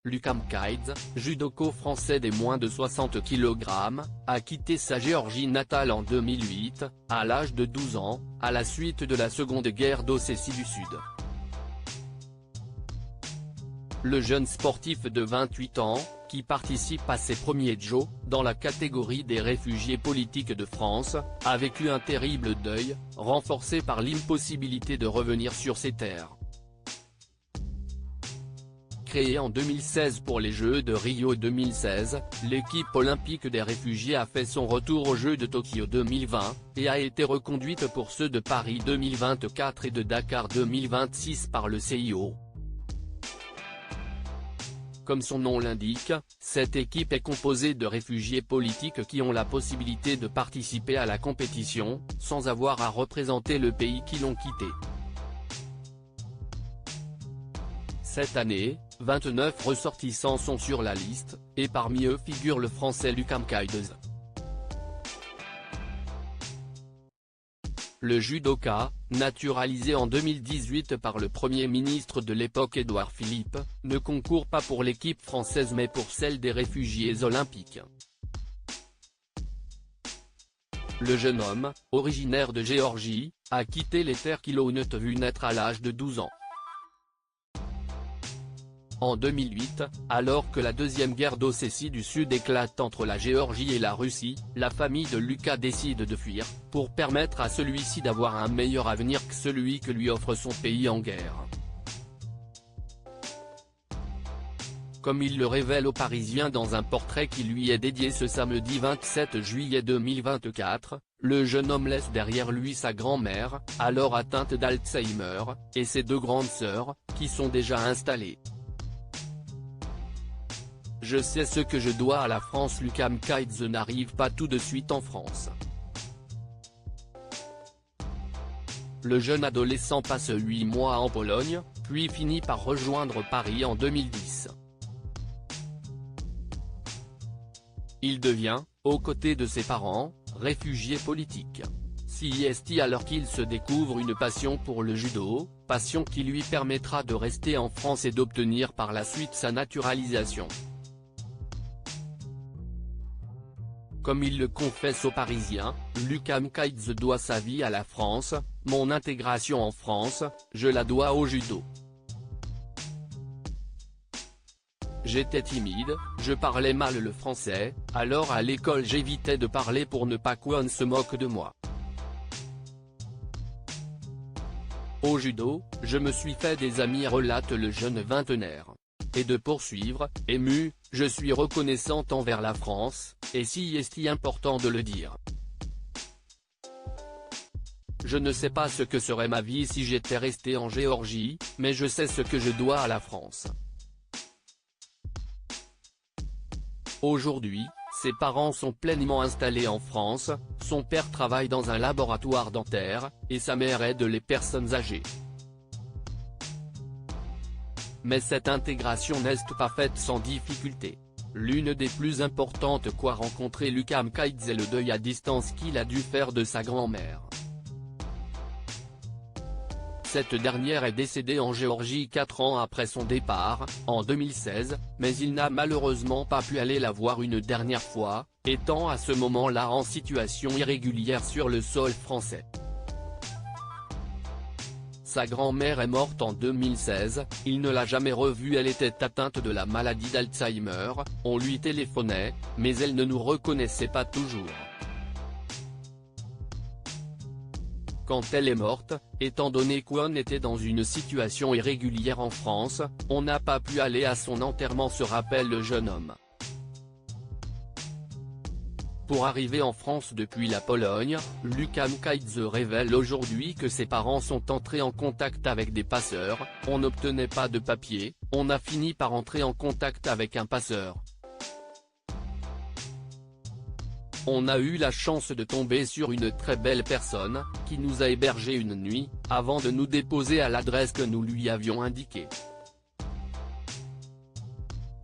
Lucas Mkaidze, judoka français des moins de 60 kg, a quitté sa Géorgie natale en 2008, à l'âge de 12 ans, à la suite de la Seconde Guerre d'Ossétie du Sud. Le jeune sportif de 28 ans, qui participe à ses premiers Jeux, dans la catégorie des réfugiés politiques de France, a vécu un terrible deuil, renforcé par l'impossibilité de revenir sur ses terres. Créée en 2016 pour les Jeux de Rio 2016, l'équipe olympique des réfugiés a fait son retour aux Jeux de Tokyo 2020, et a été reconduite pour ceux de Paris 2024 et de Dakar 2026 par le CIO. Comme son nom l'indique, cette équipe est composée de réfugiés politiques qui ont la possibilité de participer à la compétition, sans avoir à représenter le pays qui l'ont quitté. Cette année, 29 ressortissants sont sur la liste, et parmi eux figure le français Lucas Mkaidze. Le judoka, naturalisé en 2018 par le Premier ministre de l'époque Édouard Philippe, ne concourt pas pour l'équipe française mais pour celle des réfugiés olympiques. Le jeune homme, originaire de Géorgie, a quitté les terres qui l'ont vu naître à l'âge de 12 ans. En 2008, alors que la deuxième guerre d'Ossétie du Sud éclate entre la Géorgie et la Russie, la famille de Lucas décide de fuir, pour permettre à celui-ci d'avoir un meilleur avenir que celui que lui offre son pays en guerre. Comme il le révèle aux Parisiens dans un portrait qui lui est dédié ce samedi 27 juillet 2024, le jeune homme laisse derrière lui sa grand-mère, alors atteinte d'Alzheimer, et ses deux grandes sœurs, qui sont déjà installées. Je sais ce que je dois à la France. Lucas Mkaidze n'arrive pas tout de suite en France. Le jeune adolescent passe 8 mois en Pologne, puis finit par rejoindre Paris en 2010. Il devient, aux côtés de ses parents, réfugié politique. CIST alors qu'il se découvre une passion pour le judo, passion qui lui permettra de rester en France et d'obtenir par la suite sa naturalisation. Comme il le confesse aux Parisiens, Lucas Mkaidze doit sa vie à la France, mon intégration en France, je la dois au judo. J'étais timide, je parlais mal le français, alors à l'école j'évitais de parler pour ne pas qu'on se moque de moi. Au judo, je me suis fait des amis, relate le jeune vingtenaire. Et de poursuivre, ému, je suis reconnaissante envers la France, et si est important de le dire. Je ne sais pas ce que serait ma vie si j'étais resté en Géorgie, mais je sais ce que je dois à la France. Aujourd'hui, ses parents sont pleinement installés en France, son père travaille dans un laboratoire dentaire, et sa mère aide les personnes âgées. Mais cette intégration n'est pas faite sans difficulté. L'une des plus importantes qu'a rencontré Lucas Mkaidze est le deuil à distance qu'il a dû faire de sa grand-mère. Cette dernière est décédée en Géorgie 4 ans après son départ, en 2016, mais il n'a malheureusement pas pu aller la voir une dernière fois, étant à ce moment-là en situation irrégulière sur le sol français. Sa grand-mère est morte en 2016, il ne l'a jamais revue. Elle était atteinte de la maladie d'Alzheimer, on lui téléphonait, mais elle ne nous reconnaissait pas toujours. Quand elle est morte, étant donné qu'on était dans une situation irrégulière en France, on n'a pas pu aller à son enterrement, se rappelle le jeune homme. Pour arriver en France depuis la Pologne, Lucas Mkaidze révèle aujourd'hui que ses parents sont entrés en contact avec des passeurs, on n'obtenait pas de papier, on a fini par entrer en contact avec un passeur. On a eu la chance de tomber sur une très belle personne, qui nous a hébergés une nuit, avant de nous déposer à l'adresse que nous lui avions indiquée.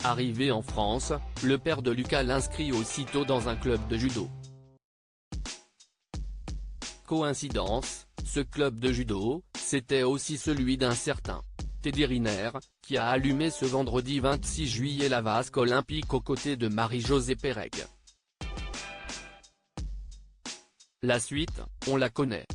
Arrivé en France, le père de Lucas l'inscrit aussitôt dans un club de judo. Coïncidence, ce club de judo, c'était aussi celui d'un certain Teddy Riner, qui a allumé ce vendredi 26 juillet la vasque olympique aux côtés de Marie-Josée Pérec. La suite, on la connaît.